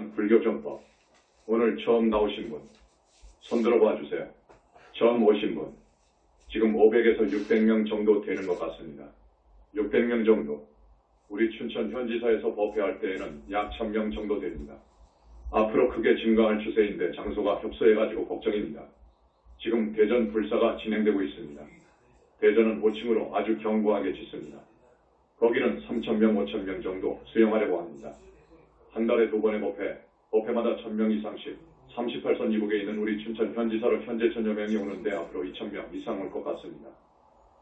대한 불교정법. 오늘 처음 나오신 분, 손 들어봐 주세요. 처음 오신 분, 지금 500에서 600명 정도 되는 것 같습니다. 600명 정도. 우리 춘천 현지사에서 법회할 때에는 약 1000명 정도 됩니다. 앞으로 크게 증가할 추세인데 장소가 협소해가지고 걱정입니다. 지금 대전 불사가 진행되고 있습니다. 대전은 5층으로 아주 견고하게 짓습니다. 거기는 3000명, 5000명 정도 수용하려고 합니다. 한 달에 2번의 법회마다 1000명 이상씩 38선 이북에 있는 우리 춘천 현지사로 현재 1000여 명이 오는데 앞으로 2000명 이상 올 것 같습니다.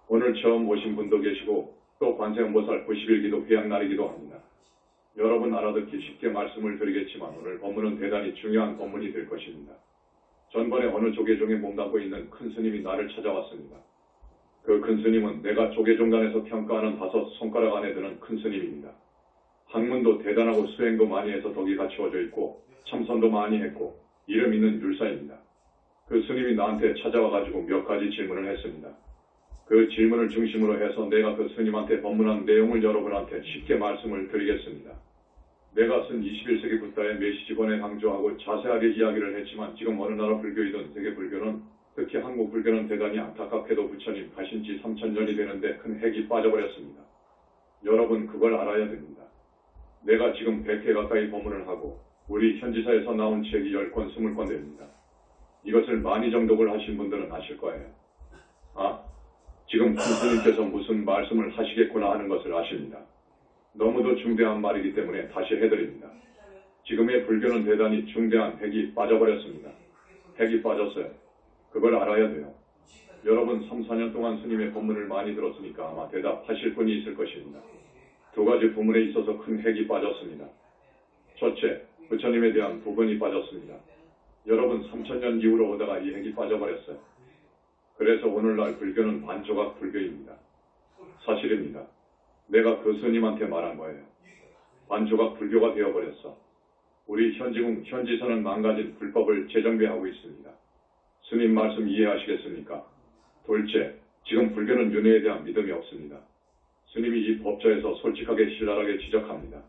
오늘 처음 오신 분도 계시고 또 관세음보살 90일기도 회양날이기도 합니다. 여러분 알아듣기 쉽게 말씀을 드리겠지만 오늘 법문은 대단히 중요한 법문이 될 것입니다. 전번에 어느 조계종에 몸담고 있는 큰 스님이 나를 찾아왔습니다. 그 큰 스님은 내가 조계종단에서 평가하는 5손가락 안에 드는 큰 스님입니다. 학문도 대단하고 수행도 많이 해서 덕이 갖추어져 있고 참선도 많이 했고 이름 있는 율사입니다. 그 스님이 나한테 찾아와가지고 몇 가지 질문을 했습니다. 그 질문을 중심으로 해서 내가 그 스님한테 법문한 내용을 여러분한테 쉽게 말씀을 드리겠습니다. 내가 쓴 21세기 붓다의 메시지본에 강조하고 자세하게 이야기를 했지만 지금 어느 나라 불교이든 세계 불교는 특히 한국 불교는 대단히 안타깝게도 부처님 가신 지 3000년이 되는데 큰 핵이 빠져버렸습니다. 여러분 그걸 알아야 됩니다. 내가 지금 100회 가까이 법문을 하고 우리 현지사에서 나온 책이 10권, 20권 됩니다. 이것을 많이 정독을 하신 분들은 아실 거예요. 지금 큰 스님께서 무슨 말씀을 하시겠구나 하는 것을 아십니다. 너무도 중대한 말이기 때문에 다시 해드립니다. 지금의 불교는 대단히 중대한 핵이 빠져버렸습니다. 핵이 빠졌어요. 그걸 알아야 돼요. 여러분 3, 4년 동안 스님의 법문을 많이 들었으니까 아마 대답하실 분이 있을 것입니다. 2가지 부분에 있어서 큰 핵이 빠졌습니다. 첫째, 부처님에 대한 부분이 빠졌습니다. 여러분 3000년 이후로 오다가 이 핵이 빠져버렸어요. 그래서 오늘날 불교는 반조각 불교입니다. 사실입니다. 내가 그 스님한테 말한 거예요. 반조각 불교가 되어버렸어. 우리 현지사는 망가진 불법을 재정비하고 있습니다. 스님 말씀 이해하시겠습니까? 둘째, 지금 불교는 윤회에 대한 믿음이 없습니다. 스님이 이 법좌에서 솔직하게 신랄하게 지적합니다.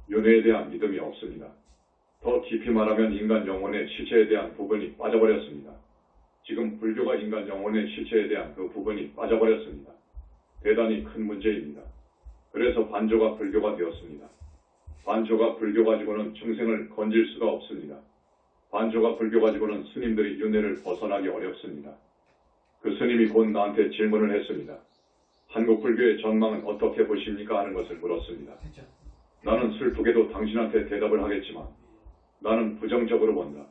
윤회에 대한 믿음이 없습니다. 더 깊이 말하면 인간 영혼의 실체에 대한 부분이 빠져버렸습니다. 지금 불교가 인간 영혼의 실체에 대한 그 부분이 빠져버렸습니다. 대단히 큰 문제입니다. 그래서 반조각 불교가 되었습니다. 반조각 불교 가지고는 중생을 건질 수가 없습니다. 반조각 불교 가지고는 스님들이 윤회를 벗어나기 어렵습니다. 그 스님이 곧 나한테 질문을 했습니다. 한국 불교의 전망은 어떻게 보십니까? 하는 것을 물었습니다. 나는 슬프게도 당신한테 대답을 하겠지만 나는 부정적으로 본다.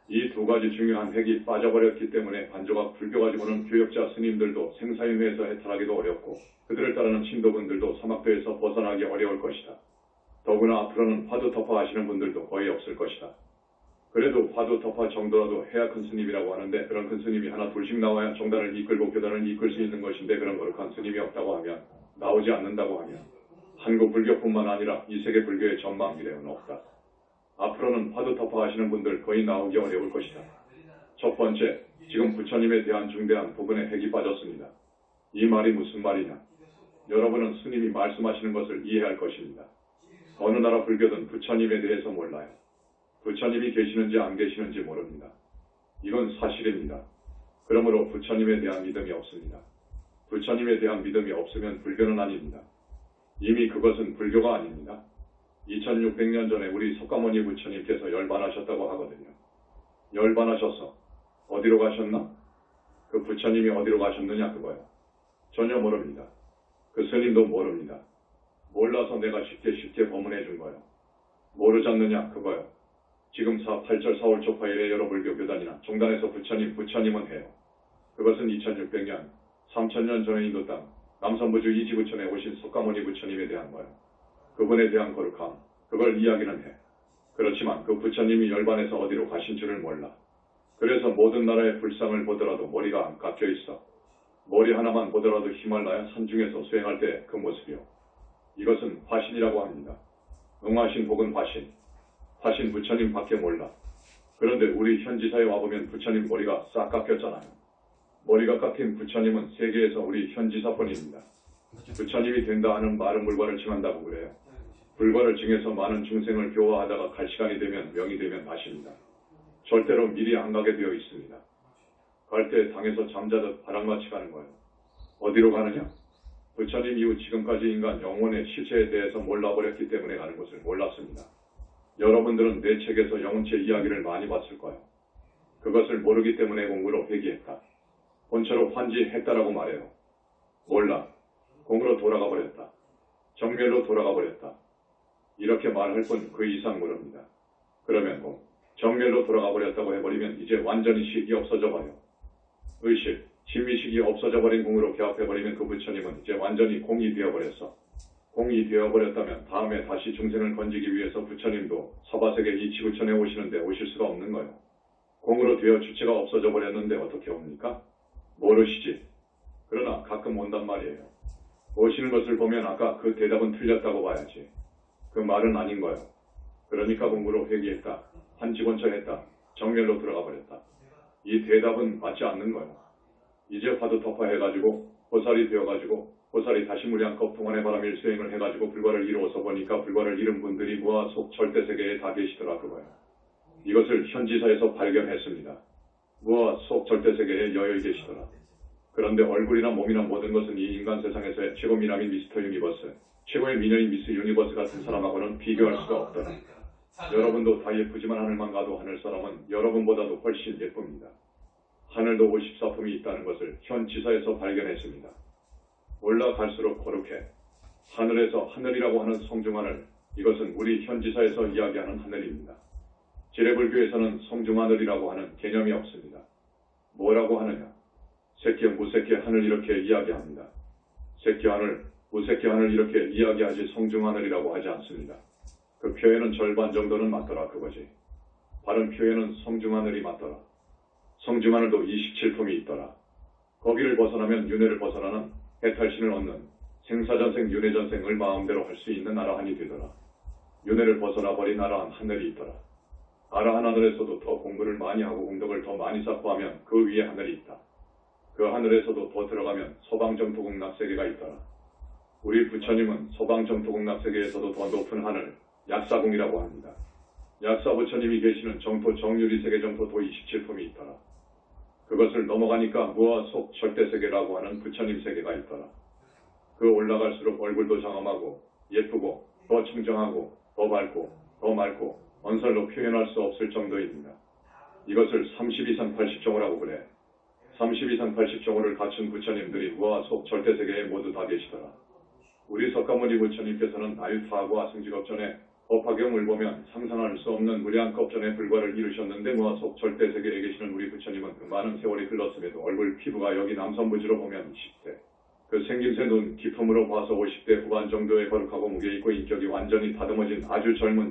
이 2가지 중요한 핵이 빠져버렸기 때문에 반조각 불교 가지고는 교역자 스님들도 생사윤회에서 해탈하기도 어렵고 그들을 따르는 신도분들도 사막도에서 벗어나기 어려울 것이다. 더구나 앞으로는 화두터파 하시는 분들도 거의 없을 것이다. 그래도 화두터파 정도라도 해야 큰 스님이라고 하는데 그런 큰 스님이 하나 둘씩 나와야 정단을 이끌고 교단을 이끌 수 있는 것인데 그런 거룩한 스님이 없다고 하면 나오지 않는다고 하면 한국 불교뿐만 아니라 이 세계 불교의 전망 미래는 없다. 앞으로는 화두터파 하시는 분들 거의 나오기 어려울 것이다. 첫 번째, 지금 부처님에 대한 중대한 부분에 핵이 빠졌습니다. 이 말이 무슨 말이냐? 여러분은 스님이 말씀하시는 것을 이해할 것입니다. 어느 나라 불교든 부처님에 대해서 몰라요. 부처님이 계시는지 안 계시는지 모릅니다. 이건 사실입니다. 그러므로 부처님에 대한 믿음이 없습니다. 부처님에 대한 믿음이 없으면 불교는 아닙니다. 이미 그것은 불교가 아닙니다. 2600년 전에 우리 석가모니 부처님께서 열반하셨다고 하거든요. 열반하셔서 어디로 가셨나? 그 부처님이 어디로 가셨느냐 그거요. 전혀 모릅니다. 그 스님도 모릅니다. 몰라서 내가 쉽게 법문해 준 거예요. 모르잖느냐 그거요. 지금 8절 4월 초파일에 여러 불교 교단이나 종단에서 부처님은 해요. 그것은 2600년, 3000년 전에 인도 땅 남선부주 이지부천에 오신 석가모니 부처님에 대한 거예요. 그분에 대한 거룩함, 그걸 이야기는 해. 그렇지만 그 부처님이 열반에서 어디로 가신 줄을 몰라. 그래서 모든 나라의 불상을 보더라도 머리가 안 깎여 있어. 머리 하나만 보더라도 히말라야 산중에서 수행할 때 그 모습이요. 이것은 화신이라고 합니다. 응화신 혹은 화신. 화신 부처님 밖에 몰라. 그런데 우리 현지사에 와보면 부처님 머리가 싹 깎였잖아요. 머리가 깎인 부처님은 세계에서 우리 현지사뿐입니다. 부처님이 된다 하는 말은 물건을 칭한다고 그래요. 불과를 증해서 많은 중생을 교화하다가 갈 시간이 되면 명이 되면 마십니다. 절대로 미리 안 가게 되어 있습니다. 갈 때 당에서 잠자듯 바람같이 가는 거예요. 어디로 가느냐? 부처님 이후 지금까지 인간 영혼의 실체에 대해서 몰라버렸기 때문에 가는 것을 몰랐습니다. 여러분들은 내 책에서 영혼체 이야기를 많이 봤을 거예요. 그것을 모르기 때문에 공부로 회귀했다. 본처로 환지했다라고 말해요. 몰라. 공으로 돌아가 버렸다. 정멸로 돌아가 버렸다. 이렇게 말할 뿐 그 이상 모릅니다. 그러면 공, 정멸로 돌아가 버렸다고 해버리면 이제 완전히 식이 없어져 버려. 의식, 진미식이 없어져 버린 공으로 개합해버리면 그 부처님은 이제 완전히 공이 되어버렸어. 공이 되어버렸다면 다음에 다시 중생을 건지기 위해서 부처님도 서바세계 이 지구촌에 오시는데 오실 수가 없는 거예요. 공으로 되어 주체가 없어져 버렸는데 어떻게 옵니까? 모르시지. 그러나 가끔 온단 말이에요. 오시는 것을 보면 아까 그 대답은 틀렸다고 봐야지. 그 말은 아닌 거예요. 그러니까 공부로 회귀했다. 한지권처했다. 정멸로 들어가 버렸다. 이 대답은 맞지 않는 거예요. 이제 화두 터파해가지고 보살이 되어가지고 보살이 다시 무량겁 동안의 바람일 수행을 해가지고 불과를 이루어서 보니까 불과를 이룬 분들이 무아 속 절대세계에 다 계시더라 그거예요. 이것을 현지사에서 발견했습니다. 무아 속 절대세계에 여여 계시더라. 그런데 얼굴이나 몸이나 모든 것은 이 인간 세상에서의 최고 미남인 미스터 유니버스, 최고의 미녀인 미스 유니버스 같은 사람하고는 비교할 수가 없더라. 여러분도 다 예쁘지만 하늘만 가도 하늘 사람은 여러분보다도 훨씬 예쁩니다. 하늘도 54품이 있다는 것을 현 지사에서 발견했습니다. 올라갈수록 거룩해. 하늘에서 하늘이라고 하는 성중하늘, 이것은 우리 현 지사에서 이야기하는 하늘입니다. 지뢰불교에서는 성중하늘이라고 하는 개념이 없습니다. 뭐라고 하느냐? 새끼, 무새끼 하늘 이렇게 이야기합니다. 새끼 하늘, 무새끼 하늘 이렇게 이야기하지 성중하늘이라고 하지 않습니다. 그 표현은 절반 정도는 맞더라 그거지. 바른 표현은 성중하늘이 맞더라. 성중하늘도 27품이 있더라. 거기를 벗어나면 윤회를 벗어나는 해탈신을 얻는 생사전생 윤회전생을 마음대로 할 수 있는 아라한이 되더라. 윤회를 벗어나 버린 아라한 하늘이 있더라. 아라한 하늘에서도 더 공부를 많이 하고 공덕을 더 많이 쌓고 하면 그 위에 하늘이 있다. 그 하늘에서도 더 들어가면 소방정토공락세계가 있더라. 우리 부처님은 소방정토공락세계에서도 더 높은 하늘, 약사궁이라고 합니다. 약사 부처님이 계시는 정토 정유리세계 정토도 27품이 있더라. 그것을 넘어가니까 무아 속 절대세계라고 하는 부처님 세계가 있더라. 그 올라갈수록 얼굴도 장엄하고 예쁘고 더 청정하고 더 밝고 더 맑고 언설로 표현할 수 없을 정도입니다. 이것을 30 이상 80정호라고 그래. 30 이상 80정호를 갖춘 부처님들이 무아 속 절대세계에 모두 다 계시더라. 우리 석가모니 부처님께서는 아유타하고 아승직업 전에 법화경을 보면 상상할 수 없는 무량겁 전에 불과를 이루셨는데 무아 속 절대세계에 계시는 우리 부처님은 그 많은 세월이 흘렀음에도 얼굴 피부가 여기 남선부지로 보면 10대, 그 생김새 눈 기품으로 봐서 50대 후반 정도의 거룩하고 무게있고 인격이 완전히 다듬어진 아주 젊음은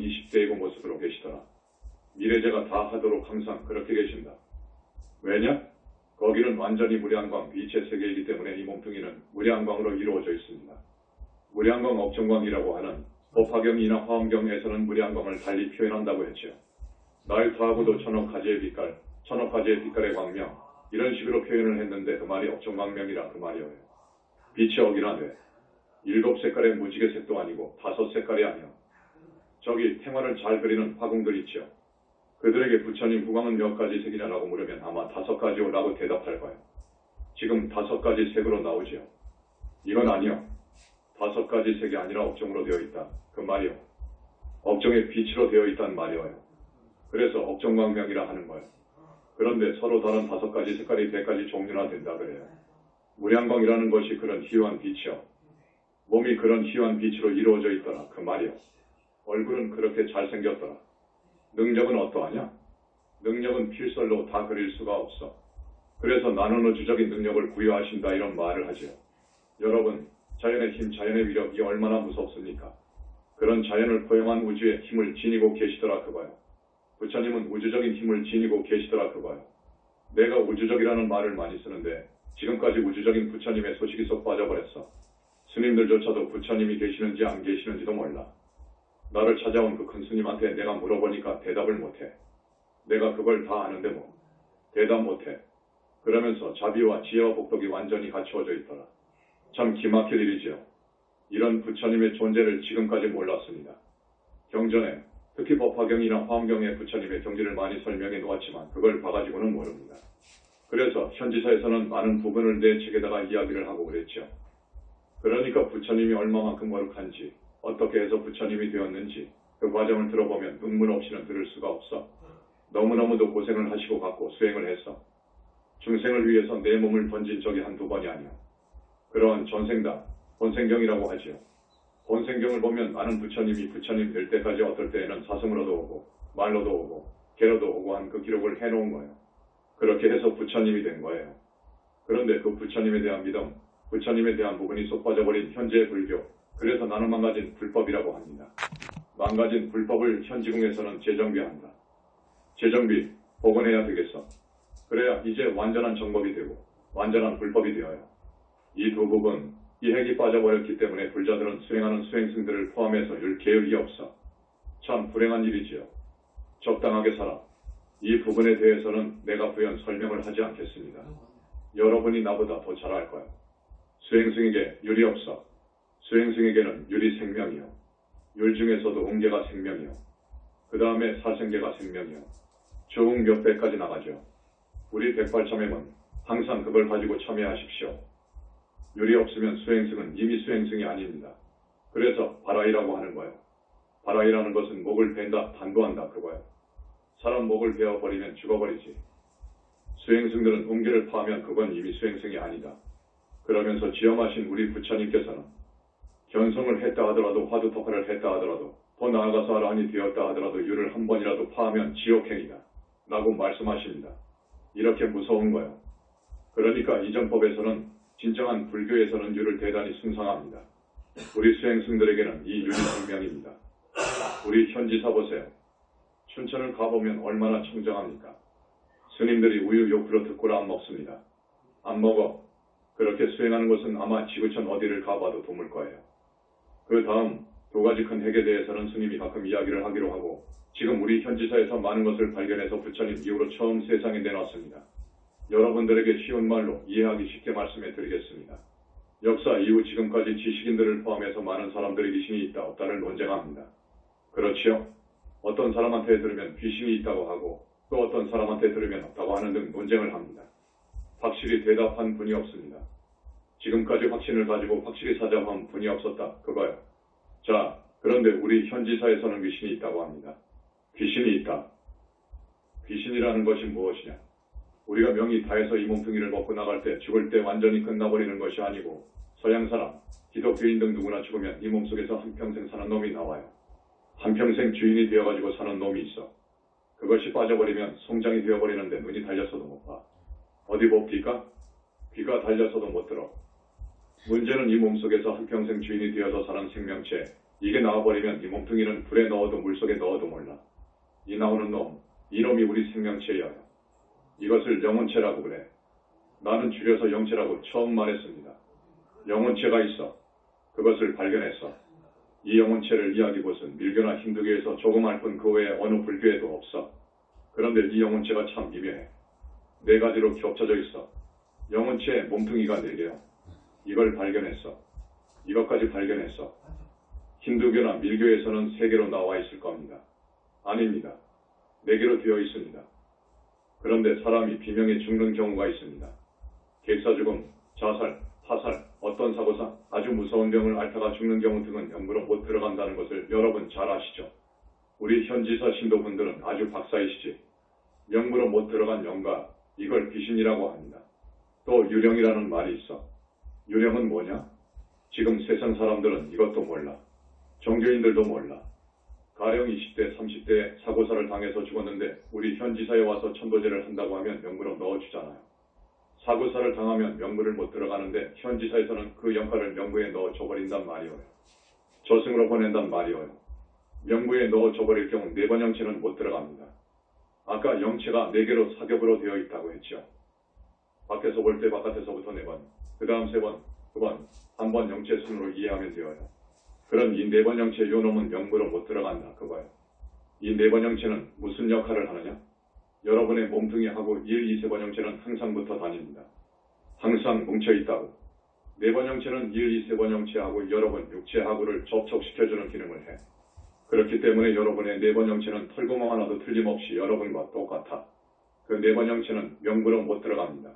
20대이고 모습으로 계시더라. 미래제가 다 하도록 항상 그렇게 계신다. 왜냐? 거기는 완전히 무량광, 빛의 세계이기 때문에 이 몸뚱이는 무량광으로 이루어져 있습니다. 무량광 업정광이라고 하는 법화경이나 화엄경에서는 무량광을 달리 표현한다고 했죠. 나일타하고도 천억가지의 빛깔, 천억가지의 빛깔의 광명, 이런 식으로 표현을 했는데 그 말이 업정광명이라 그 말이에요. 빛이 억이나 돼. 7색깔의 무지개색도 아니고 5색깔이 아니요. 저기 태화를 잘 그리는 화공들 있죠. 그들에게 부처님 후광은 몇 가지 색이냐라고 물으면 아마 5가지요 라고 대답할 거예요. 지금 5가지 색으로 나오지요. 이건 아니요. 5가지 색이 아니라 업종으로 되어 있다. 그 말이요. 업종의 빛으로 되어 있단 말이에요. 그래서 업종광명이라 하는 거예요. 그런데 서로 다른 5가지 색깔이 100가지 종류나 된다 그래요. 무량광이라는 것이 그런 희유한 빛이요. 몸이 그런 희유한 빛으로 이루어져 있더라. 그 말이요. 얼굴은 그렇게 잘생겼더라. 능력은 어떠하냐? 능력은 필설로 다 그릴 수가 없어. 그래서 나는 우주적인 능력을 부여하신다 이런 말을 하지요. 여러분, 자연의 힘, 자연의 위력이 얼마나 무섭습니까? 그런 자연을 포용한 우주의 힘을 지니고 계시더라 그거요. 부처님은 우주적인 힘을 지니고 계시더라 그거요. 내가 우주적이라는 말을 많이 쓰는데 지금까지 우주적인 부처님의 소식이 쏙 빠져버렸어. 스님들조차도 부처님이 계시는지 안 계시는지도 몰라. 나를 찾아온 그 큰 스님한테 내가 물어보니까 대답을 못해. 내가 그걸 다 아는데 뭐. 대답 못해. 그러면서 자비와 지혜와 복덕이 완전히 갖추어져 있더라. 참 기막힐 일이지요. 이런 부처님의 존재를 지금까지 몰랐습니다. 경전에 특히 법화경이나 화엄경에 부처님의 경지를 많이 설명해 놓았지만 그걸 봐가지고는 모릅니다. 그래서 현지사에서는 많은 부분을 내 책에다가 이야기를 하고 그랬죠. 그러니까 부처님이 얼마만큼 거룩한지, 어떻게 해서 부처님이 되었는지 그 과정을 들어보면 눈물 없이는 들을 수가 없어. 너무너무도 고생을 하시고 갔고 수행을 했어. 중생을 위해서 내 몸을 던진 적이 한두 번이 아니야. 그러한 전생다, 본생경이라고 하지요. 본생경을 보면 많은 부처님이 부처님 될 때까지 어떨 때에는 사슴으로도 오고 말로도 오고 개로도 오고 한 그 기록을 해놓은 거예요. 그렇게 해서 부처님이 된 거예요. 그런데 그 부처님에 대한 믿음, 부처님에 대한 부분이 쏙 빠져버린 현재의 불교, 그래서 나는 망가진 불법이라고 합니다. 망가진 불법을 현지궁에서는 재정비한다. 재정비, 복원해야 되겠어. 그래야 이제 완전한 정법이 되고 완전한 불법이 되어요. 이 두 부분, 이 핵이 빠져버렸기 때문에 불자들은 수행하는 수행승들을 포함해서 계획이 없어. 참 불행한 일이지요. 적당하게 살아. 이 부분에 대해서는 내가 부연 설명을 하지 않겠습니다. 여러분이 나보다 더 잘 알 거예요. 수행승에게 율이 없어. 수행승에게는 율이 생명이요. 율 중에서도 음계가 생명이요. 그 다음에 사생계가 생명이요. 쭉 몇 배까지 나가죠. 우리 백발참회는 항상 그걸 가지고 참여하십시오. 율이 없으면 수행승은 이미 수행승이 아닙니다. 그래서 바라이라고 하는 거예요. 바라이라는 것은 목을 벤다, 단도한다 그거예요. 사람 목을 베어버리면 죽어버리지. 수행승들은 음계를 파하면 그건 이미 수행승이 아니다. 그러면서 지엄하신 우리 부처님께서는 견성을 했다 하더라도 화두토카를 했다 하더라도 더 나아가서 아라한이 되었다 하더라도 율을 한 번이라도 파하면 지옥행이다 라고 말씀하십니다. 이렇게 무서운 거예요. 그러니까 이정법에서는 진정한 불교에서는 율을 대단히 숭상합니다. 우리 수행승들에게는 이 율이 생명입니다. 우리 현지사 보세요. 춘천을 가보면 얼마나 청정합니까? 스님들이 우유 요크로 듣고라 안 먹습니다. 안 먹어. 그렇게 수행하는 것은 아마 지구촌 어디를 가봐도 드물 거예요. 그 다음 두 가지 큰 핵에 대해서는 스님이 가끔 이야기를 하기로 하고 지금 우리 현지사에서 많은 것을 발견해서 부처님 이후로 처음 세상에 내놨습니다. 여러분들에게 쉬운 말로 이해하기 쉽게 말씀해 드리겠습니다. 역사 이후 지금까지 지식인들을 포함해서 많은 사람들이 귀신이 있다 없다를 논쟁합니다. 그렇지요? 어떤 사람한테 들으면 귀신이 있다고 하고 또 어떤 사람한테 들으면 없다고 하는 등 논쟁을 합니다. 확실히 대답한 분이 없습니다. 지금까지 확신을 가지고 확실히 사자한 분이 없었다. 그거요. 자, 그런데 우리 현지사에서는 귀신이 있다고 합니다. 귀신이 있다. 귀신이라는 것이 무엇이냐? 우리가 명이 다해서 이 몸뚱이를 먹고 나갈 때 죽을 때 완전히 끝나버리는 것이 아니고 서양 사람, 기독교인 등 누구나 죽으면 이 몸속에서 한평생 사는 놈이 나와요. 한평생 주인이 되어가지고 사는 놈이 있어. 그것이 빠져버리면 송장이 되어버리는데 눈이 달렸어도 못 봐. 어디 봅니까? 귀가 달렸어도 못 들어. 문제는 이 몸속에서 한평생 주인이 되어서 사는 생명체, 이게 나와버리면 이 몸뚱이는 불에 넣어도 물속에 넣어도 몰라. 이 나오는 놈, 이놈이 우리 생명체여요. 이것을 영혼체라고 그래. 나는 줄여서 영체라고 처음 말했습니다. 영혼체가 있어. 그것을 발견했어. 이 영혼체를 이야기 곳은 밀교나 힌두교에서 조금 알 뿐 그 외에 어느 불교에도 없어. 그런데 이 영혼체가 참 미묘해. 네 가지로 겹쳐져 있어. 영혼체의 몸뚱이가 4개요. 이걸 발견했어. 이것까지 발견했어. 힌두교나 밀교에서는 3개로 나와 있을 겁니다. 아닙니다. 4개로 되어 있습니다. 그런데 사람이 비명에 죽는 경우가 있습니다. 객사 죽음, 자살, 타살, 어떤 사고상, 아주 무서운 병을 앓다가 죽는 경우 등은 영구로 못 들어간다는 것을 여러분 잘 아시죠? 우리 현지사 신도분들은 아주 박사이시지. 영구로 못 들어간 영가, 이걸 귀신이라고 합니다. 또 유령이라는 말이 있어. 유령은 뭐냐? 지금 세상 사람들은 이것도 몰라. 종교인들도 몰라. 가령 20대, 30대에 사고사를 당해서 죽었는데 우리 현지사에 와서 천도제를 한다고 하면 명부로 넣어주잖아요. 사고사를 당하면 명부를 못 들어가는데 현지사에서는 그 영가를 명부에 넣어줘버린단 말이에요. 저승으로 보낸단 말이에요. 명부에 넣어줘버릴 경우 4번 영체는 못 들어갑니다. 아까 영체가 4개로 사격으로 되어 있다고 했죠. 밖에서 볼 때 바깥에서부터 4번, 그 다음 3번, 2번, 1번 영체 순으로 이해하면 되어요. 그런 이 4번 영체 요놈은 명부로 못 들어간다 그거예요. 이 4번 영체는 무슨 역할을 하느냐? 여러분의 몸뚱이하고 1, 2, 3번 영체는 항상 붙어 다닙니다. 항상 뭉쳐있다고. 4번 형체는 1, 2, 3번 형체하고 여러분 육체하고를 접촉시켜주는 기능을 해. 그렇기 때문에 여러분의 4번 형체는 털구멍 하나도 틀림없이 여러분과 똑같아. 그 4번 형체는 명부로 못 들어갑니다.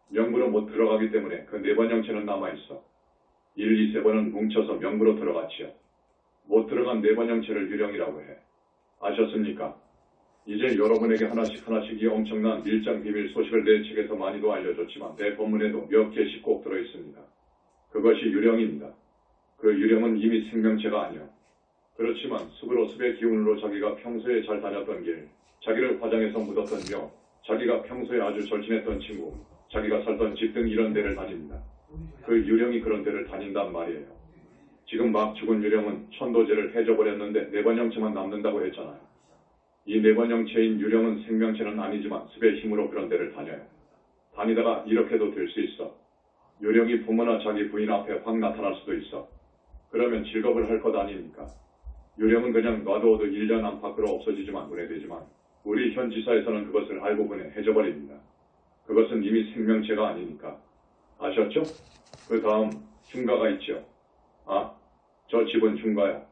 명부로 못 들어가기 때문에 그 4번 형체는 남아있어. 1, 2, 3번은 뭉쳐서 명부로 들어갔지요. 못 들어간 4번 형체를 유령이라고 해. 아셨습니까? 이제 여러분에게 하나씩 이 엄청난 밀장 비밀 소식을 내 책에서 많이도 알려줬지만 내 본문에도 몇 개씩 꼭 들어있습니다. 그것이 유령입니다. 그 유령은 이미 생명체가 아니요. 그렇지만 습의 기운으로 자기가 평소에 잘 다녔던 길, 자기를 화장해서 묻었던 묘, 자기가 평소에 아주 절친했던 친구, 자기가 살던 집 등 이런 데를 다닙니다. 그 유령이 그런 데를 다닌단 말이에요. 지금 막 죽은 유령은 천도제를 해줘버렸는데 4번 형체만 남는다고 했잖아요. 이 4번 형체인 유령은 생명체는 아니지만 습의 힘으로 그런 데를 다녀요. 다니다가 이렇게도 될 수 있어. 유령이 부모나 자기 부인 앞에 확 나타날 수도 있어. 그러면 직업을 할 것 아닙니까? 유령은 그냥 놔둬도 1년 안팎으로 없어지지만 분해되지만 우리 현 지사에서는 그것을 알고 분해해줘버립니다. 그것은 이미 생명체가 아니니까. 아셨죠? 그 다음 흉가가 있죠. 아, 저 집은 흉가야.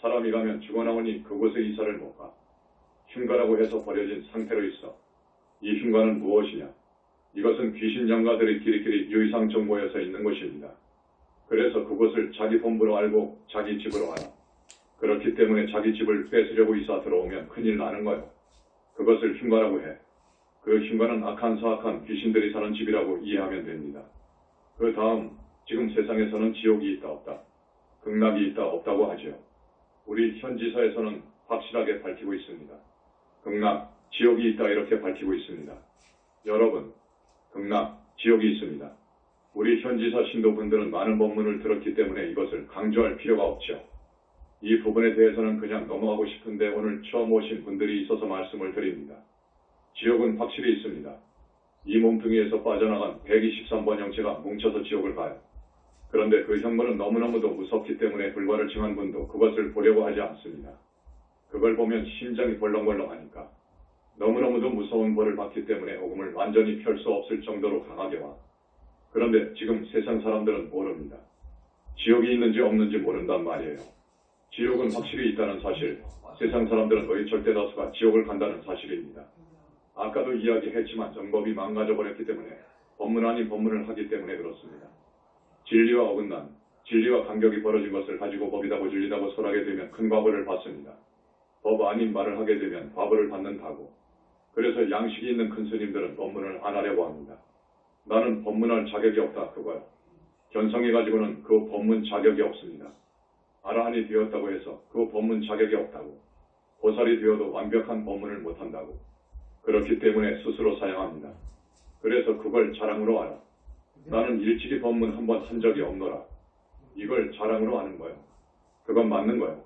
사람이 가면 죽어나오니 그곳에 이사를 못 가. 흉가라고 해서 버려진 상태로 있어. 이 흉가는 무엇이냐? 이것은 귀신 영가들이 끼리끼리 유의상종 모여서 있는 곳입니다. 그래서 그곳을 자기 본부로 알고 자기 집으로 알아. 그렇기 때문에 자기 집을 뺏으려고 이사 들어오면 큰일 나는 거예요. 그것을 흉가라고 해. 그 흉가는 악한 사악한 귀신들이 사는 집이라고 이해하면 됩니다. 그 다음, 지금 세상에서는 지옥이 있다 없다, 극락이 있다 없다고 하죠. 우리 현지사에서는 확실하게 밝히고 있습니다. 극락, 지옥이 있다 이렇게 밝히고 있습니다. 여러분, 극락, 지옥이 있습니다. 우리 현지사 신도분들은 많은 법문을 들었기 때문에 이것을 강조할 필요가 없죠. 이 부분에 대해서는 그냥 넘어가고 싶은데 오늘 처음 오신 분들이 있어서 말씀을 드립니다. 지옥은 확실히 있습니다. 이 몸뚱이에서 빠져나간 123번 형체가 뭉쳐서 지옥을 가요. 그런데 그 형벌은 너무너무도 무섭기 때문에 불과를 징한 분도 그것을 보려고 하지 않습니다. 그걸 보면 심장이 벌렁벌렁하니까. 너무너무도 무서운 벌을 받기 때문에 복음을 완전히 펼 수 없을 정도로 강하게 와. 그런데 지금 세상 사람들은 모릅니다. 지옥이 있는지 없는지 모른단 말이에요. 지옥은 확실히 있다는 사실, 세상 사람들은 거의 절대 다수가 지옥을 간다는 사실입니다. 아까도 이야기했지만 정법이 망가져버렸기 때문에 법문 아닌 법문을 하기 때문에 그렇습니다. 진리와 어긋난, 진리와 간격이 벌어진 것을 가지고 법이다고 진리다고 설하게 되면 큰 과보를 받습니다. 법 아닌 말을 하게 되면 과보를 받는다고. 그래서 양식이 있는 큰 스님들은 법문을 안 하려고 합니다. 나는 법문할 자격이 없다 그거요. 견성해가지고는 그 법문 자격이 없습니다. 아라한이 되었다고 해서 그 법문 자격이 없다고. 보살이 되어도 완벽한 법문을 못한다고. 그렇기 때문에 스스로 사양합니다. 그래서 그걸 자랑으로 알아. 나는 일찍이 법문 한 번 한 적이 없노라. 이걸 자랑으로 하는 거예요. 그건 맞는 거예요.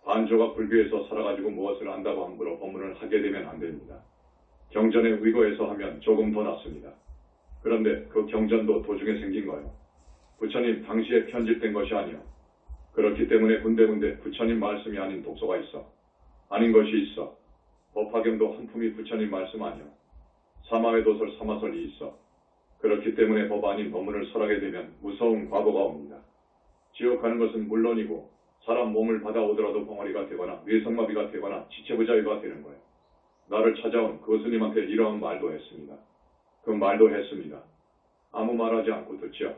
반조각 불교에서 살아가지고 무엇을 안다고 함부로 법문을 하게 되면 안 됩니다. 경전에 의거해서 하면 조금 더 낫습니다. 그런데 그 경전도 도중에 생긴 거예요. 부처님 당시에 편집된 것이 아니요. 그렇기 때문에 군데군데 부처님 말씀이 아닌 독서가 있어. 아닌 것이 있어. 법화경도 한 품이 부처님 말씀 아니요. 사마외도설 사마설이 있어. 그렇기 때문에 법 아닌 법문을 설하게 되면 무서운 과거가 옵니다. 지옥 가는 것은 물론이고 사람 몸을 받아오더라도 벙어리가 되거나 뇌성마비가 되거나 지체부자유가 되는 거예요. 나를 찾아온 그 스님한테 이러한 말도 했습니다. 그 말도 했습니다. 아무 말하지 않고 듣죠.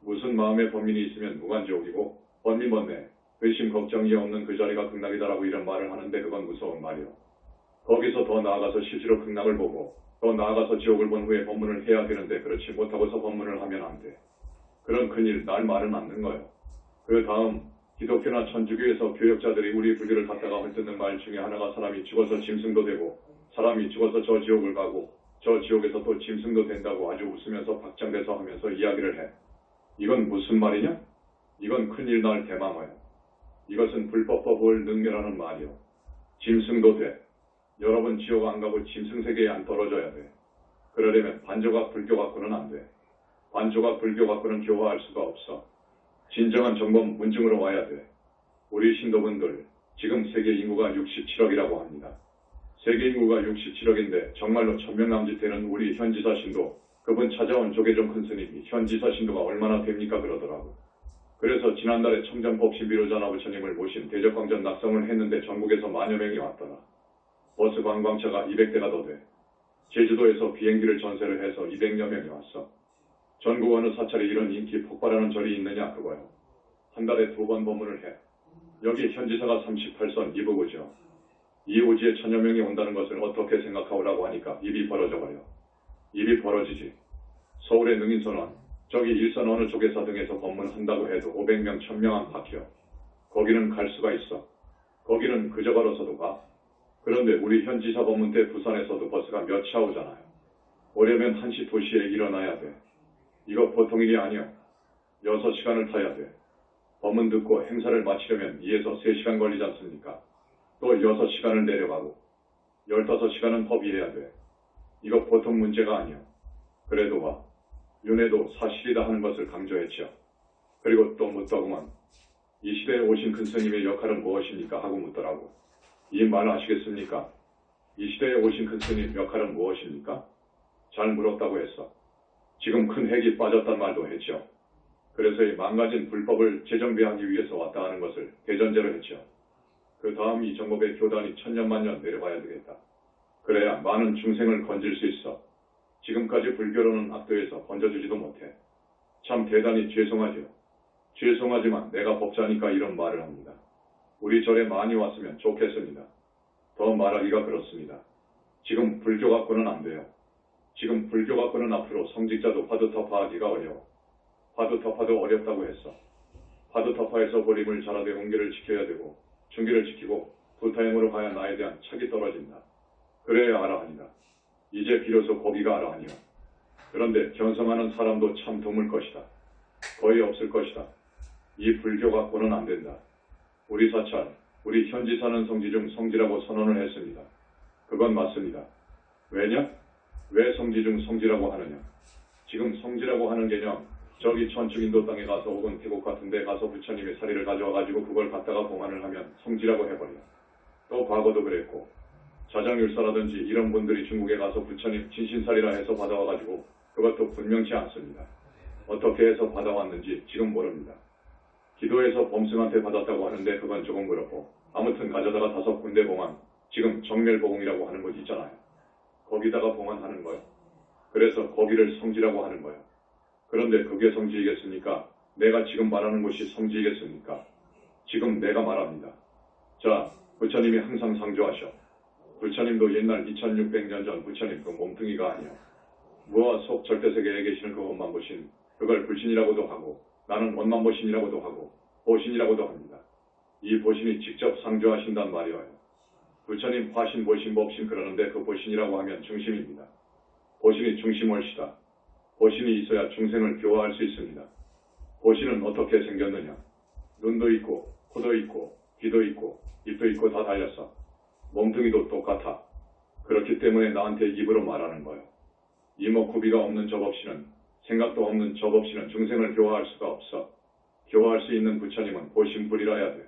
무슨 마음의 번민이 있으면 무간지옥이고 번민 번뇌, 의심 걱정이 없는 그 자리가 극락이다라고 이런 말을 하는데 그건 무서운 말이요. 거기서 더 나아가서 실제로 극락을 보고 더 나아가서 지옥을 본 후에 법문을 해야 되는데 그렇지 못하고서 법문을 하면 안 돼. 그런 큰일 날 말은 않는 거예요. 그 다음 기독교나 천주교에서 교역자들이 우리 불교를 갖다가 헐뜯는 말 중에 하나가 사람이 죽어서 짐승도 되고 사람이 죽어서 저 지옥을 가고 저 지옥에서 또 짐승도 된다고 아주 웃으면서 박장대소 하면서 이야기를 해. 이건 무슨 말이냐? 이건 큰일 날 대망어예요. 이것은 불법법을 능멸하는 말이요. 짐승도 돼. 여러분 지옥 안 가고 짐승 세계에 안 떨어져야 돼. 그러려면 반조각 불교 갖고는 안 돼. 반조각 불교 갖고는 교화할 수가 없어. 진정한 정범 문증으로 와야 돼. 우리 신도분들 지금 세계 인구가 67억이라고 합니다. 세계 인구가 67억인데 정말로 천명남짓되는 우리 현지사 신도 그분 찾아온 조계종 큰스님이 현지사 신도가 얼마나 됩니까 그러더라고. 그래서 지난달에 청정법신비로자나 부처님을 모신 대적광전 낙성을 했는데 전국에서 만여 명이 왔더라. 버스 관광차가 200대가 더 돼. 제주도에서 비행기를 전세를 해서 200여 명이 왔어. 전국 어느 사찰에 이런 인기 폭발하는 절이 있느냐 그거요. 한 달에 2번 법문을 해. 여기 현지사가 38선 이부고죠. 이 오지에 1000여 명이 온다는 것을 어떻게 생각하오라고 하니까 입이 벌어져버려. 입이 벌어지지. 서울의 능인선원, 저기 일선 어느 조계사 등에서 법문한다고 해도 500명, 1000명 안 박혀. 거기는 갈 수가 있어. 거기는 그저 걸어서도 가. 그런데 우리 현지사 법문 때 부산에서도 버스가 몇 차 오잖아요. 오려면 1시 2시에 일어나야 돼. 이거 보통 일이 아니여. 6시간을 타야 돼. 법문 듣고 행사를 마치려면 2에서 3시간 걸리지 않습니까? 또 6시간을 내려가고 15시간은 법의해야 돼. 이거 보통 문제가 아니여. 그래도 봐. 윤회도 사실이다 하는 것을 강조했죠. 그리고 또 묻더구만. 이 시대에 오신 큰 스님의 역할은 무엇입니까? 하고 묻더라고. 이 말 아시겠습니까? 이 시대에 오신 큰 스님 역할은 무엇입니까? 잘 물었다고 했어. 지금 큰 핵이 빠졌단 말도 했죠. 그래서 이 망가진 불법을 재정비하기 위해서 왔다 하는 것을 대전제로 했죠. 그 다음 이 정법의 교단이 천년만년 내려가야 되겠다. 그래야 많은 중생을 건질 수 있어. 지금까지 불교로는 악도에서 건져주지도 못해. 참 대단히 죄송하지요. 죄송하지만 내가 법자니까 이런 말을 합니다. 우리 절에 많이 왔으면 좋겠습니다. 더 말하기가 그렇습니다. 지금 불교 갖고는 안 돼요. 지금 불교 갖고는 앞으로 성직자도 파도타파하기가 어려워. 파도타파도 어렵다고 했어. 파도타파에서 보림을 잘하되 공기를 지켜야 되고 중기를 지키고 부타임으로 가야 나에 대한 착이 떨어진다. 그래야 알아하니라. 이제 비로소 거기가 알아하니라. 그런데 견성하는 사람도 참 드물 것이다. 거의 없을 것이다. 이 불교 갖고는 안 된다. 우리 사찰, 우리 현지 사는 성지 중 성지라고 선언을 했습니다. 그건 맞습니다. 왜냐? 왜 성지 중 성지라고 하느냐? 지금 성지라고 하는 개념, 저기 천축인도 땅에 가서 혹은 태국 같은 데 가서 부처님의 사리를 가져와가지고 그걸 갖다가 봉안을 하면 성지라고 해버려. 또 과거도 그랬고 자장율사라든지 이런 분들이 중국에 가서 부처님 진신사리라 해서 받아와가지고 그것도 분명치 않습니다. 어떻게 해서 받아왔는지 지금 모릅니다. 기도해서 범승한테 받았다고 하는데 그건 조금 그렇고 아무튼 가져다가 5군데 봉안, 지금 정멸보공이라고 하는 곳 있잖아요. 거기다가 봉안하는 거예요. 그래서 거기를 성지라고 하는 거예요. 그런데 그게 성지이겠습니까? 내가 지금 말하는 곳이 성지이겠습니까? 지금 내가 말합니다. 자, 부처님이 항상 상조하셔. 부처님도 옛날 2600년 전 부처님 그 몸뚱이가 아니야. 무와 속 절대세계에 계시는 그 원만보신, 그걸 불신이라고도 하고 나는 원만보신이라고도 하고 보신이라고도 합니다. 이 보신이 직접 상조하신단 말이에요. 부처님 화신, 보신, 법신 그러는데 그 보신이라고 하면 중심입니다. 보신이 중심월시다. 보신이 있어야 중생을 교화할 수 있습니다. 보신은 어떻게 생겼느냐? 눈도 있고 코도 있고 귀도 있고 입도 있고 다 달렸어. 몸뚱이도 똑같아. 그렇기 때문에 나한테 입으로 말하는 거예요. 이목구비가 없는 저 법신은, 생각도 없는 저 법신은 중생을 교화할 수가 없어. 교화할 수 있는 부처님은 보신불이라야 돼.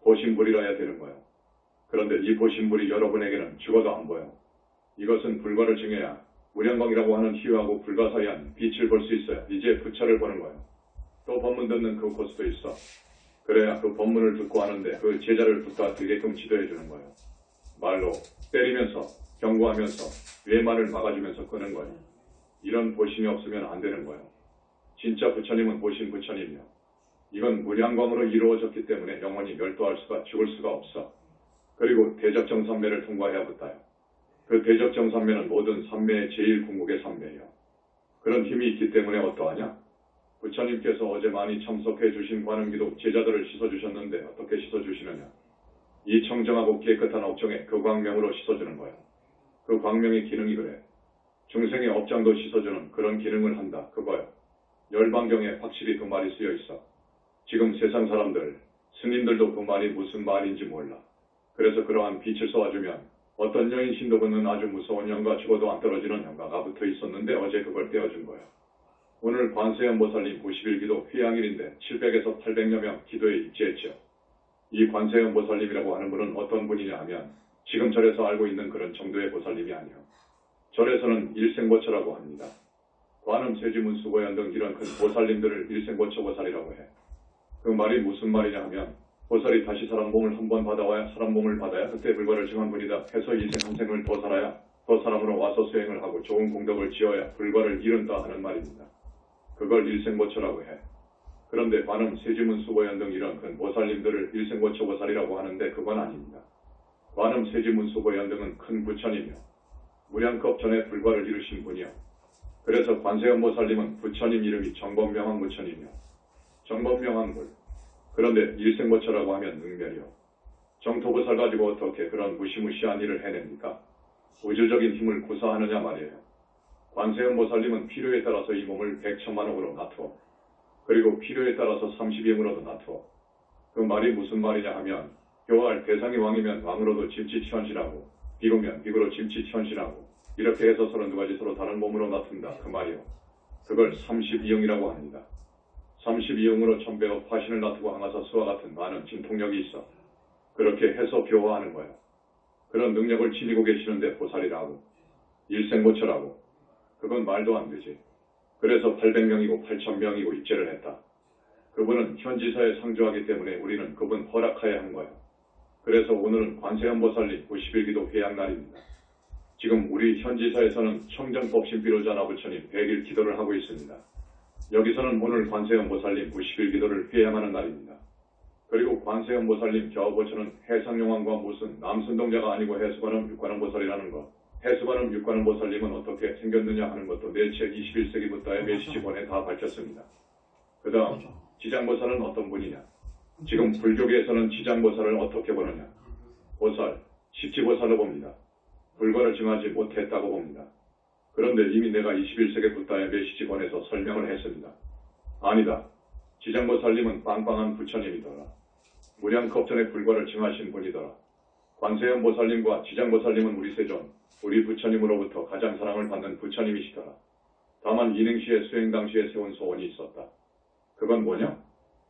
보신불이라야 되는 거예요. 그런데 이 보신불이 여러분에게는 죽어도 안 보여. 이것은 불과를 증해야 무량광이라고 하는 희유하고 불가사의한 빛을 볼 수 있어야 이제 부처를 보는 거예요. 또 법문 듣는 그 코스도 있어. 그래야 그 법문을 듣고 하는데 그 제자를 붙어 되게끔 지도해 주는 거예요. 말로 때리면서 경고하면서 외말을 막아주면서 끄는 거예요. 이런 보신이 없으면 안 되는 거예요. 진짜 부처님은 보신 부처님이요. 이건 무량광으로 이루어졌기 때문에 영원히 멸도할 수가, 죽을 수가 없어. 그리고 대적정삼매를 통과해야 붙어요. 그 대적정삼매는 모든 삼매의 제일 궁극의 삼매예요. 그런 힘이 있기 때문에 어떠하냐? 부처님께서 어제 많이 참석해 주신 관음기도 제자들을 씻어주셨는데 어떻게 씻어주시느냐? 이 청정하고 깨끗한 업종에 그 광명으로 씻어주는 거예요. 그 광명의 기능이 그래. 중생의 업장도 씻어주는 그런 기능을 한다. 그거요. 열반경에 확실히 그 말이 쓰여 있어. 지금 세상 사람들, 스님들도 그 말이 무슨 말인지 몰라. 그래서 그러한 빛을 쏘아주면 어떤 여인 신도분은 아주 무서운 영과 죽어도 안 떨어지는 영가가 붙어 있었는데 어제 그걸 떼어준 거예요. 오늘 관세음보살님 90일기도 휴양일인데 700에서 800여 명 기도에 입지했죠. 이 관세음보살님이라고 하는 분은 어떤 분이냐 하면 지금 절에서 알고 있는 그런 정도의 보살님이 아니요. 절에서는 일생보처라고 합니다. 관음, 세지문, 수고연 등 이런 큰 보살님들을 일생고처보살이라고 해. 그 말이 무슨 말이냐 하면 보살이 다시 사람 몸을 한 번 받아와야 사람 몸을 받아야 그때 불과를 증한 분이다 해서 일생 한 생을 더 살아야 더 사람으로 와서 수행을 하고 좋은 공덕을 지어야 불과를 이룬다 하는 말입니다. 그걸 일생고처라고 해. 그런데 관음, 세지문, 수고연 등 이런 큰 보살님들을 일생고처보살이라고 하는데 그건 아닙니다. 관음, 세지문, 수고연 등은 큰 부처님이요 무량겁 전에 불과를 이루신 분이요. 그래서 관세음보살님은 부처님 이름이 정법명왕 부처님이요. 정법명왕불. 그런데 일생고처라고 하면 능멸이요. 정토보살 가지고 어떻게 그런 무시무시한 일을 해냅니까? 우주적인 힘을 구사하느냐 말이에요. 관세음보살님은 필요에 따라서 이 몸을 100천만억으로 나누어 그리고 필요에 따라서 30영으로도 나누어 그 말이 무슨 말이냐 하면 교화할 대상이 왕이면 왕으로도 짐치천신하고 비구면 비구로 짐치천신하고 이렇게 해서 32가지 서로 다른 몸으로 나툰다 그 말이요. 그걸 32영이라고 합니다. 32영으로 1000배업 화신을 나투고 항아사 수와 같은 많은 진통력이 있어. 그렇게 해서 교화하는 거예요. 그런 능력을 지니고 계시는데 보살이라고 일생고처라고 그건 말도 안 되지. 그래서 800명이고 8000명이고 입제를 했다. 그분은 현지사에 상주하기 때문에 우리는 그분 허락하여야 한 거예요. 그래서 오늘은 관세음보살님 90일기도 회양날입니다. 지금 우리 현지사에서는 청정법신비로자나 부처님 100일 기도를 하고 있습니다. 여기서는 오늘 관세음보살님 90일 기도를 회양하는 날입니다. 그리고 관세음보살님 겨우보처는 해상용왕과 무슨 남순동자가 아니고 해수관음 육관음보살이라는 것. 해수관음 육관음보살님은 어떻게 생겼느냐 하는 것도 내 책 21세기 부다의 메시지본에 다 밝혔습니다. 그 다음 지장보살은 어떤 분이냐. 지금 불교계에서는 지장보살을 어떻게 보느냐. 보살, 십지보살로 봅니다. 불과를 증하지 못했다고 봅니다. 그런데 이미 내가 21세기 부다의 메시지본에서 설명을 했습니다. 아니다. 지장보살님은 빵빵한 부처님이더라. 무량겁 전에 불과를 증하신 분이더라. 관세음보살님과 지장보살님은 우리 세존, 우리 부처님으로부터 가장 사랑을 받는 부처님이시더라. 다만 이능시에 수행 당시에 세운 소원이 있었다. 그건 뭐냐?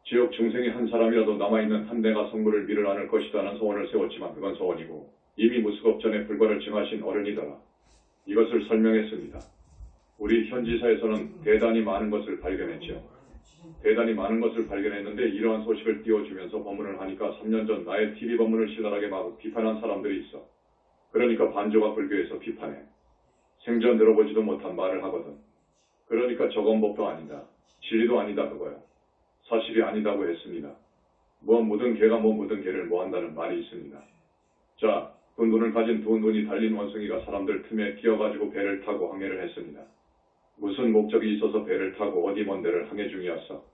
지옥 중생이 한 사람이라도 남아있는 한 내가 성불을 미를 않을 것이다는 소원을 세웠지만 그건 소원이고 이미 무수겁 전에 불과를 증하신 어른이더라. 이것을 설명했습니다. 우리 현지사에서는 대단히 많은 것을 발견했죠. 대단히 많은 것을 발견했는데 이러한 소식을 띄워주면서 법문을 하니까 3년 전 나의 TV 법문을 신랄하게 막 비판한 사람들이 있어. 그러니까 반조가 불교에서 비판해. 생전 들어보지도 못한 말을 하거든. 그러니까 저건 법도 아니다. 진리도 아니다 그거야. 사실이 아니다고 했습니다. 뭐 묻은 개가 뭐 묻은 개를 뭐 한다는 말이 있습니다. 자, 두 눈을 가진 두 눈이 달린 원숭이가 사람들 틈에 끼어가지고 배를 타고 항해를 했습니다. 무슨 목적이 있어서 배를 타고 어디 먼 데를 항해 중이었어.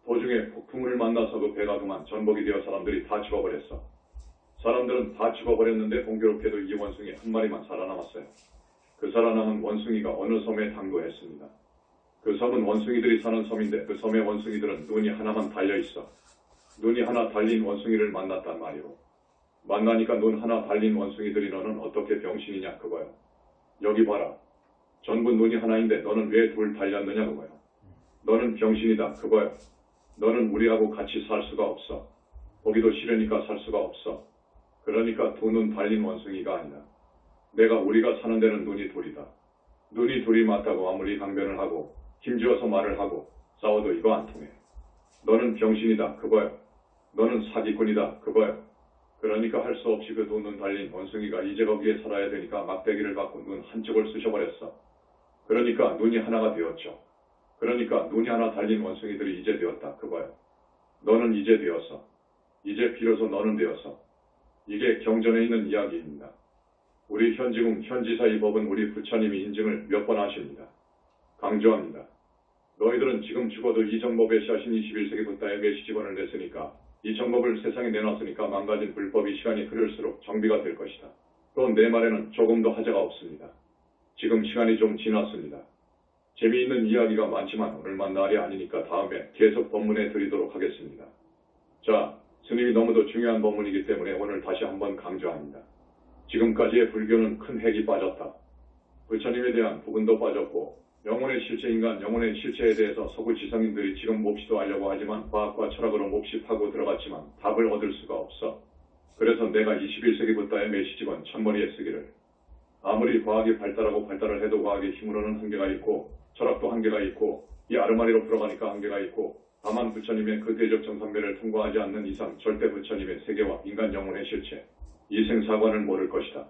도중에 폭풍을 만나서 그 배가 그만 전복이 되어 사람들이 다 죽어버렸어. 사람들은 다 죽어버렸는데 공교롭게도 이 원숭이 한 마리만 살아남았어요. 그 살아남은 원숭이가 어느 섬에 당도했습니다. 그 섬은 원숭이들이 사는 섬인데 그 섬의 원숭이들은 눈이 하나만 달려있어. 눈이 하나 달린 원숭이를 만났단 말이오. 만나니까 눈 하나 달린 원숭이들이 너는 어떻게 병신이냐 그거요. 여기 봐라. 전부 눈이 하나인데 너는 왜 둘 달렸느냐 그거요. 너는 병신이다 그거요. 너는 우리하고 같이 살 수가 없어. 보기도 싫으니까 살 수가 없어. 그러니까 두 눈 달린 원숭이가 아니라 내가 우리가 사는 데는 눈이 둘이다. 눈이 둘이 맞다고 아무리 강변을 하고 힘주어서 말을 하고 싸워도 이거 안 통해. 너는 병신이다 그거요. 너는 사기꾼이다 그거요. 그러니까 할 수 없이 그 두 눈 달린 원숭이가 이제 거기에 살아야 되니까 막대기를 갖고 눈 한쪽을 쑤셔버렸어. 그러니까 눈이 하나가 되었죠. 그러니까 눈이 하나 달린 원숭이들이 이제 되었다 그거요. 너는 이제 되었어. 이제 비로소 너는 되었어. 이게 경전에 있는 이야기입니다. 우리 현지궁 현지사 이 법은 우리 부처님이 인증을 몇 번 하십니다. 강조합니다. 너희들은 지금 죽어도 이 정법에 씨하신 21세기 부다의 메시지본을 냈으니까 이 정법을 세상에 내놨으니까 망가진 불법이 시간이 흐를수록 정비가 될 것이다. 또 내 말에는 조금도 하자가 없습니다. 지금 시간이 좀 지났습니다. 재미있는 이야기가 많지만 오늘만 날이 아니니까 다음에 계속 법문에 드리도록 하겠습니다. 자, 스님이 너무도 중요한 법문이기 때문에 오늘 다시 한번 강조합니다. 지금까지의 불교는 큰 핵이 빠졌다. 부처님에 대한 부분도 빠졌고 영혼의 실체 인간 영혼의 실체에 대해서 서구 지성인들이 지금 몹시도 하려고 하지만 과학과 철학으로 몹시 파고 들어갔지만 답을 얻을 수가 없어. 그래서 내가 21세기 부다의 메시지본 첫머리에 쓰기를 아무리 과학이 발달하고 발달을 해도 과학의 힘으로는 한계가 있고 철학도 한계가 있고 이 아르마리로 풀어가니까 한계가 있고 다만 부처님의 그 대적 정산매를 통과하지 않는 이상 절대 부처님의 세계와 인간 영혼의 실체, 이생사관을 모를 것이다.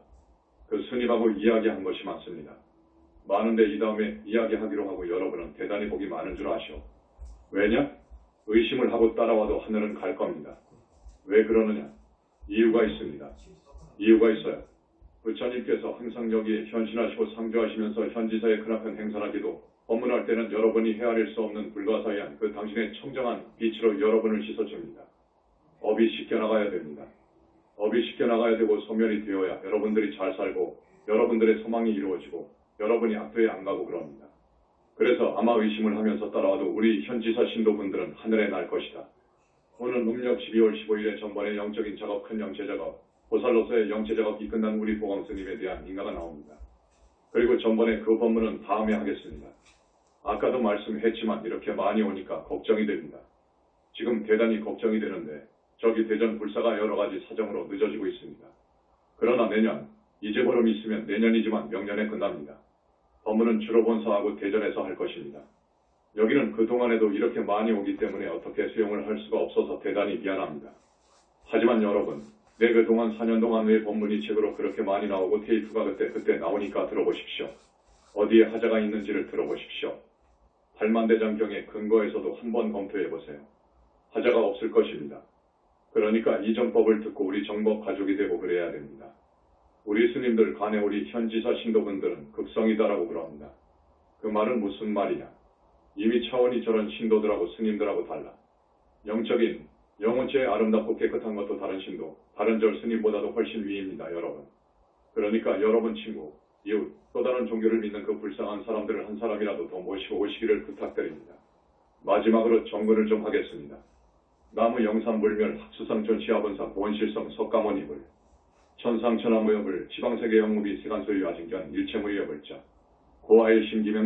그 스님하고 이야기한 것이 많습니다. 많은데 이 다음에 이야기하기로 하고 여러분은 대단히 복이 많은 줄 아시오. 왜냐? 의심을 하고 따라와도 하늘은 갈 겁니다. 왜 그러느냐? 이유가 있습니다. 이유가 있어요. 부처님께서 항상 여기에 현신하시고 상주하시면서 현지사에 크나큰 행선하기도 법문할 때는 여러분이 헤아릴 수 없는 불가사의한 그 당신의 청정한 빛으로 여러분을 씻어줍니다. 업이 씻겨나가야 됩니다. 업이 씻겨나가야 되고 소멸이 되어야 여러분들이 잘 살고 여러분들의 소망이 이루어지고 여러분이 악도에 안 가고 그럽니다. 그래서 아마 의심을 하면서 따라와도 우리 현지사 신도분들은 하늘에 날 것이다. 오늘 음력 12월 15일에 전번의 영적인 작업, 큰 영체 작업, 보살로서의 영체 작업이 끝난 우리 보광스님에 대한 인가가 나옵니다. 그리고 전번에 그 법문은 다음에 하겠습니다. 아까도 말씀했지만 이렇게 많이 오니까 걱정이 됩니다. 지금 대단히 걱정이 되는데 저기 대전 불사가 여러 가지 사정으로 늦어지고 있습니다. 그러나 내년, 이제 보름 있으면 내년이지만 명년에 끝납니다. 법문은 주로 본사하고 대전에서 할 것입니다. 여기는 그동안에도 이렇게 많이 오기 때문에 어떻게 수용을 할 수가 없어서 대단히 미안합니다. 하지만 여러분, 내 그동안 4년 동안 왜 법문이 책으로 그렇게 많이 나오고 테이프가 그때 나오니까 들어보십시오. 어디에 하자가 있는지를 들어보십시오. 팔만대장경의 근거에서도 한번 검토해보세요. 하자가 없을 것입니다. 그러니까 이 정법을 듣고 우리 정법 가족이 되고 그래야 됩니다. 우리 스님들 간에 우리 현지사 신도분들은 극성이다라고 그럽니다. 그 말은 무슨 말이냐? 이미 차원이 저런 신도들하고 스님들하고 달라. 영적인, 영혼체의 아름답고 깨끗한 것도 다른 신도, 다른 절 스님보다도 훨씬 위입니다, 여러분. 그러니까 여러분 친구, 이웃, 또 다른 종교를 믿는 그 불쌍한 사람들을 한 사람이라도 더 모시고 오시기를 부탁드립니다. 마지막으로 정근을 좀 하겠습니다. 나무 영산불멸 학수상촌 시아본사 원실성 석가모니불 천상천하무여불 지방세계 영무비 세간소유 아진견 일체무여불자 고아의 심기명